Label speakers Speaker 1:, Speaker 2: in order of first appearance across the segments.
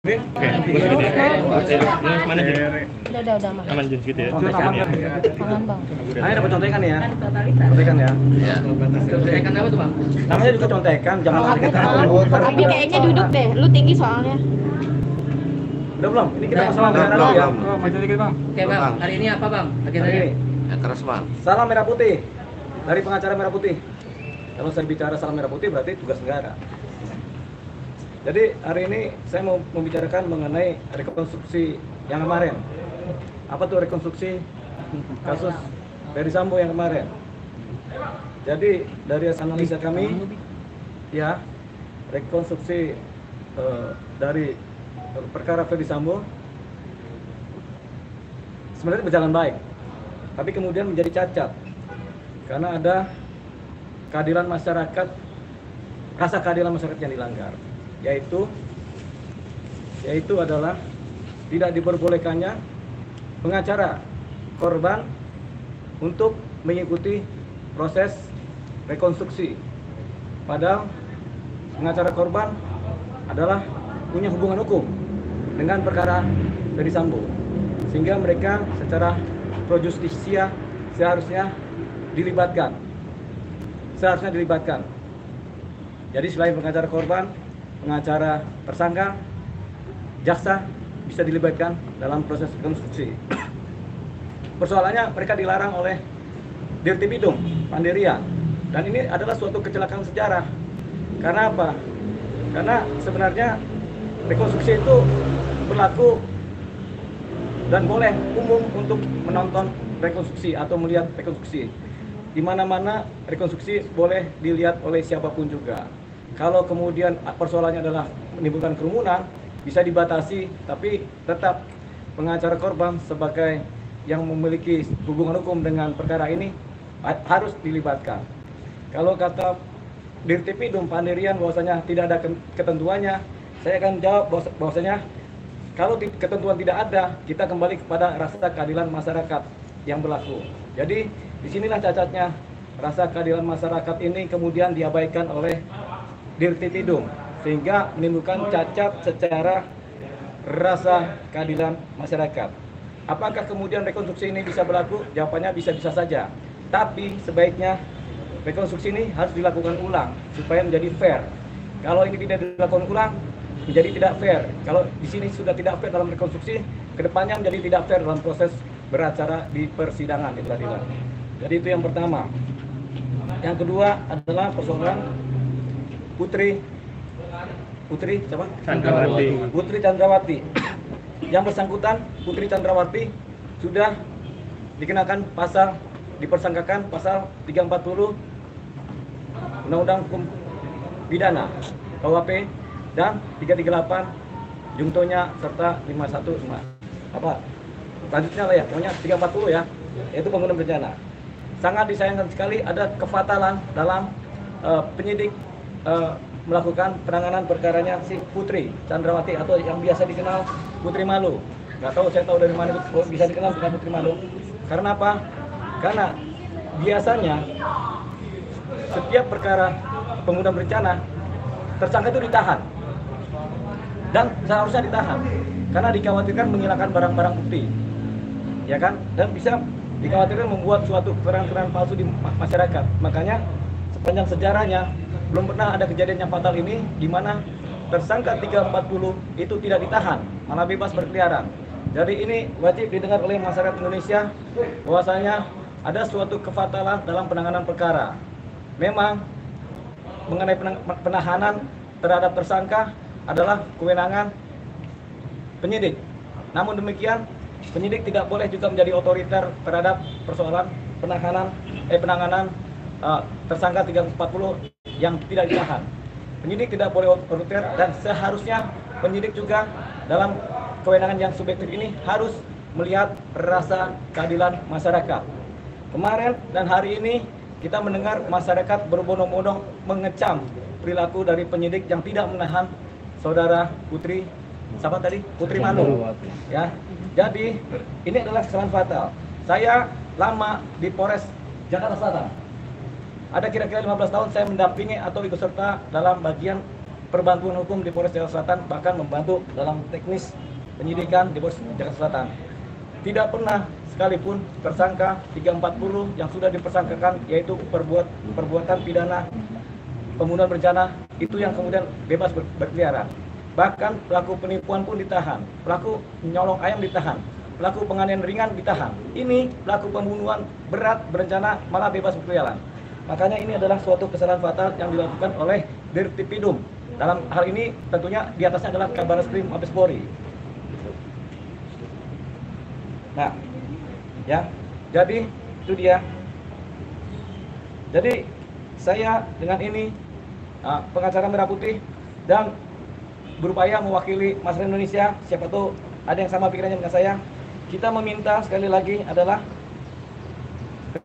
Speaker 1: Oke, mana sih?
Speaker 2: Udah mah.
Speaker 1: Aman gitu ya.
Speaker 2: Aman bang.
Speaker 3: Ayo dapat contekan ya. Contekan ya.
Speaker 4: Iya.
Speaker 3: Contekan apa tuh bang? Namanya juga contekan, jangan kita
Speaker 2: Tapi kayaknya duduk deh, lu tinggi soalnya.
Speaker 3: Udah belum? Ini kita masalah merah dulu ya.
Speaker 4: Maju dikit bang.
Speaker 5: Oke bang, hari ini apa bang?
Speaker 3: Hari ini
Speaker 4: Ya keras bang.
Speaker 3: salam merah putih dari pengacara merah putih. Kalau saya bicara salam merah putih berarti tugas negara. Jadi hari ini saya mau membicarakan mengenai rekonstruksi yang kemarin. Apa tuh rekonstruksi kasus Ferdy Sambo yang kemarin? Jadi dari analisa kami, ya rekonstruksi dari perkara Ferdy Sambo sebenarnya berjalan baik, tapi kemudian menjadi cacat karena ada keadilan masyarakat, rasa keadilan masyarakat yang dilanggar. Yaitu adalah tidak diperbolehkannya pengacara korban untuk mengikuti proses rekonstruksi. Padahal pengacara korban adalah punya hubungan hukum dengan perkara Ferdy Sambo, sehingga mereka secara pro justisia seharusnya dilibatkan. Jadi selain pengacara korban, pengacara tersangka, jaksa bisa dilibatkan dalam proses rekonstruksi. Persoalannya mereka dilarang oleh Dirtipidum Pandirian, dan ini adalah suatu kecelakaan sejarah. Karena apa? Karena sebenarnya rekonstruksi itu berlaku dan boleh umum untuk menonton rekonstruksi atau melihat rekonstruksi. Di mana-mana rekonstruksi boleh dilihat oleh siapapun juga. Kalau kemudian persoalannya adalah menimbulkan kerumunan, bisa dibatasi, tapi tetap pengacara korban sebagai yang memiliki hubungan hukum dengan perkara ini harus dilibatkan. Kalau kata Dirtipidum Pandirian bahwasanya tidak ada ketentuannya, saya akan jawab bahwasanya kalau ketentuan tidak ada, kita kembali kepada rasa keadilan masyarakat yang berlaku. Jadi disinilah cacatnya, rasa keadilan masyarakat ini kemudian diabaikan oleh Dirtipidum, sehingga menimbulkan cacat secara rasa keadilan masyarakat. Apakah kemudian rekonstruksi ini bisa berlaku? Jawabannya bisa-bisa saja. Tapi sebaiknya rekonstruksi ini harus dilakukan ulang supaya menjadi fair. Kalau ini tidak dilakukan ulang, menjadi tidak fair. Kalau di sini sudah tidak fair dalam rekonstruksi, kedepannya menjadi tidak fair dalam proses beracara di persidangan di pengadilan. Jadi itu yang pertama. Yang kedua adalah persoalan Putri Chandrawati. Yang bersangkutan Putri Chandrawati sudah dikenakan pasal, dipersangkakan pasal 340 Undang-Undang Hukum Pidana KUHP dan 338 jungtonya serta 51 apa lanjutnya lah ya, pokoknya 340 ya, yaitu pembunuhan berencana. Sangat disayangkan sekali ada kefatalan dalam penyidik melakukan penanganan perkaranya si Putri Chandrawati atau yang biasa dikenal Putri Malu. Nggak tahu, saya tahu dari mana bisa dikenal dengan Putri Malu. Karena apa? Karena biasanya setiap perkara pembunuhan berencana tersangka itu ditahan dan seharusnya ditahan karena dikhawatirkan menghilangkan barang-barang bukti, ya kan? Dan bisa dikhawatirkan membuat suatu keterangan palsu di masyarakat. Makanya sepanjang sejarahnya belum pernah ada kejadian yang fatal ini di mana tersangka 340 itu tidak ditahan, malah bebas berkeliaran. Jadi ini wajib didengar oleh masyarakat Indonesia bahwasanya ada suatu kefatalan dalam penanganan perkara. Memang mengenai penahanan terhadap tersangka adalah kewenangan penyidik. Namun demikian, penyidik tidak boleh juga menjadi otoriter terhadap persoalan penanganan tersangka 340 yang tidak ditahan. Penyidik tidak boleh otoriter dan seharusnya penyidik juga dalam kewenangan yang subjektif ini harus melihat rasa keadilan masyarakat. Kemarin dan hari ini kita mendengar masyarakat berbondong-bondong mengecam perilaku dari penyidik yang tidak menahan saudara Putri, siapa tadi? Putri Malu. Ya. Jadi ini adalah kesalahan fatal. Saya lama di Polres Jakarta Selatan. Ada kira-kira 15 tahun saya mendampingi atau ikut serta dalam bagian perbantuan hukum di Polres Jakarta Selatan, bahkan membantu dalam teknis penyidikan di Polres Jakarta Selatan. Tidak pernah sekalipun tersangka 340 yang sudah dipersangkakan, yaitu perbuatan pidana pembunuhan berencana, itu yang kemudian bebas berkeliaran. Bahkan pelaku penipuan pun ditahan, pelaku nyolong ayam ditahan, pelaku penganiayaan ringan ditahan. Ini pelaku pembunuhan berat berencana malah bebas berkeliaran. Makanya ini adalah suatu kesalahan fatal yang dilakukan oleh Dirtipidum. Dalam hal ini tentunya di atasnya adalah Kabareskrim Mabes Polri. Nah, ya, jadi itu dia. Jadi saya dengan ini pengacara Merah Putih dan berupaya mewakili masyarakat Indonesia, siapa tahu ada yang sama pikirannya dengan saya. Kita meminta sekali lagi adalah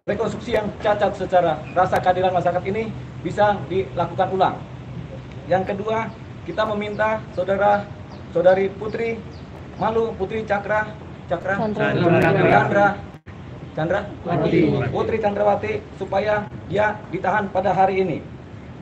Speaker 3: rekonstruksi yang cacat secara rasa keadilan masyarakat ini bisa dilakukan ulang. Yang kedua, kita meminta saudari Putri Malu, Putri Putri Chandrawati supaya dia ditahan pada hari ini.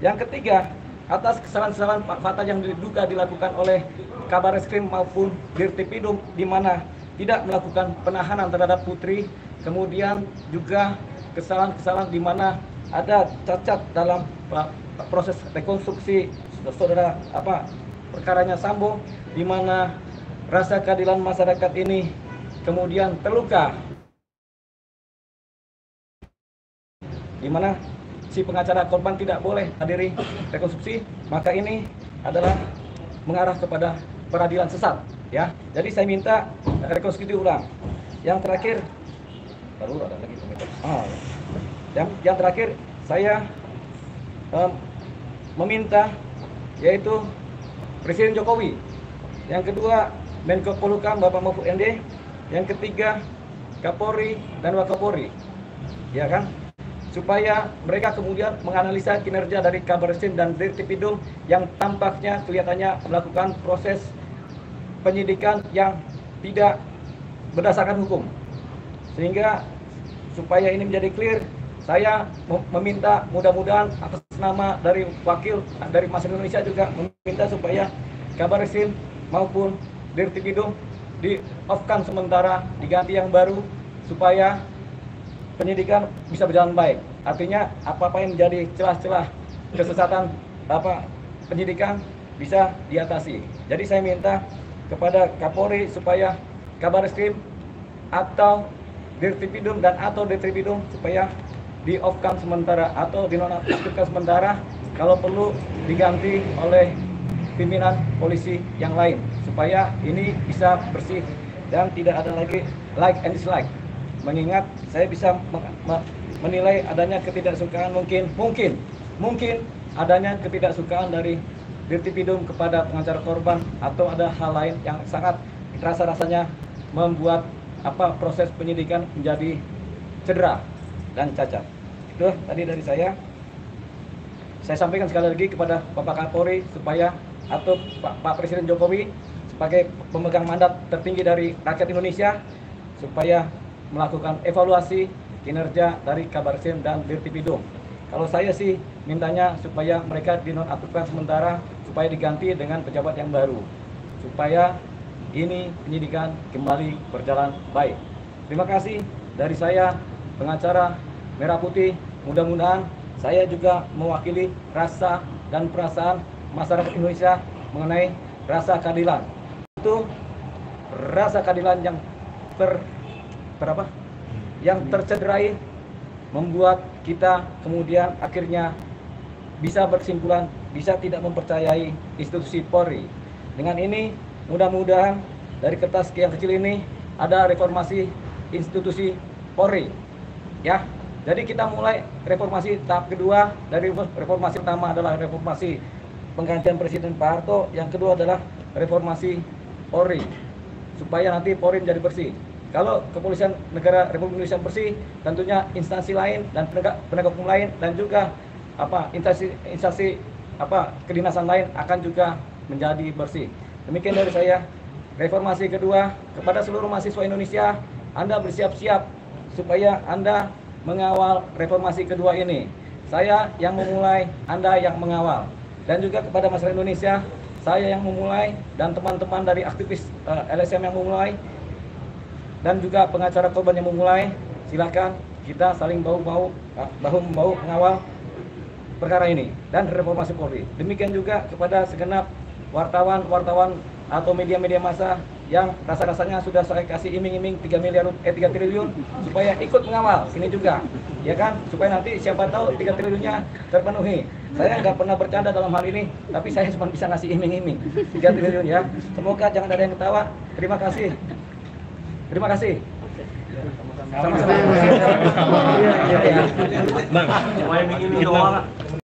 Speaker 3: Yang ketiga, atas kesalahan-kesalahan fatal yang diduga dilakukan oleh Kabareskrim maupun Dirtipidum, di mana tidak melakukan penahanan terhadap Putri, kemudian juga kesalahan-kesalahan di mana ada cacat dalam proses rekonstruksi perkaranya Sambo, di mana rasa keadilan masyarakat ini kemudian terluka, di mana si pengacara korban tidak boleh hadiri rekonstruksi, maka ini adalah mengarah kepada peradilan sesat, ya. Jadi saya minta rekonstruksi ulang. Yang terakhir, baru ada lagi yang terakhir saya meminta yaitu Presiden Jokowi, yang kedua Menko Polhukam Bapak Mahfud MD, yang ketiga Kapolri dan Wakapolri, ya kan, supaya mereka kemudian menganalisa kinerja dari Kabareskrim dan Dirtipidum yang tampaknya kelihatannya melakukan proses penyidikan yang tidak berdasarkan hukum. Sehingga supaya ini menjadi clear, saya meminta mudah-mudahan atas nama dari wakil dari masyarakat Indonesia juga meminta supaya Kabareskrim maupun Dirtipidum di-off-kan sementara, diganti yang baru supaya penyidikan bisa berjalan baik. Artinya apa-apa yang menjadi celah-celah kesesatan penyidikan bisa diatasi. Jadi saya minta kepada Kapolri supaya Kabareskrim atau Dirtipidum dan atau Dirtipidum supaya di-off-kan sementara atau dinonaktifkan sementara, kalau perlu diganti oleh pimpinan polisi yang lain supaya ini bisa bersih dan tidak ada lagi like and dislike. Mengingat saya bisa menilai adanya ketidaksukaan mungkin adanya ketidaksukaan dari Dirtipidum kepada pengacara korban, atau ada hal lain yang sangat rasa-rasanya membuat proses penyidikan menjadi cedera dan cacat. Itu tadi dari saya. Saya sampaikan sekali lagi kepada Bapak Kapolri supaya atau Pak Presiden Jokowi sebagai pemegang mandat tertinggi dari rakyat Indonesia supaya melakukan evaluasi kinerja dari Kabareskrim dan Dirtipidum. Kalau saya sih mintanya supaya mereka dinonaktifkan sementara, supaya diganti dengan pejabat yang baru, supaya ini penyidikan kembali berjalan baik. Terima kasih dari saya, pengacara Merah Putih. Mudah-mudahan saya juga mewakili rasa dan perasaan masyarakat Indonesia mengenai rasa keadilan. Itu rasa keadilan yang tercederai membuat kita kemudian akhirnya bisa berkesimpulan bisa tidak mempercayai institusi Polri. Dengan ini mudah-mudahan dari kertas yang kecil ini ada reformasi institusi Polri, ya. Jadi kita mulai reformasi tahap kedua. Dari reformasi pertama adalah reformasi penggantian Presiden Pak Harto, yang kedua adalah reformasi Polri supaya nanti Polri menjadi bersih. Kalau kepolisian negara Republik Indonesia bersih, tentunya instansi lain dan penegak hukum lain dan juga instansi kedinasan lain akan juga menjadi bersih. Demikian dari saya. Reformasi kedua, kepada seluruh mahasiswa Indonesia, Anda bersiap-siap supaya Anda mengawal reformasi kedua ini. Saya yang memulai, Anda yang mengawal. dan juga kepada masyarakat Indonesia, saya yang memulai dan teman-teman dari aktivis LSM yang memulai dan juga pengacara korban yang memulai, silakan kita saling bahu-membahu mengawal perkara ini dan reformasi Polri. Demikian juga kepada segenap wartawan atau media-media massa yang rasa-rasanya sudah saya kasih iming-iming 3 triliun supaya ikut mengawal ini juga, ya kan, supaya nanti siapa tahu 3 triliunnya terpenuhi. Saya nggak pernah bercanda dalam hal ini, tapi saya cuma bisa ngasih iming-iming 3 triliun ya. Semoga jangan ada yang ketawa. Terima kasih. Terima kasih. Sama-sama.
Speaker 1: Bang, cuma iming-iming doang.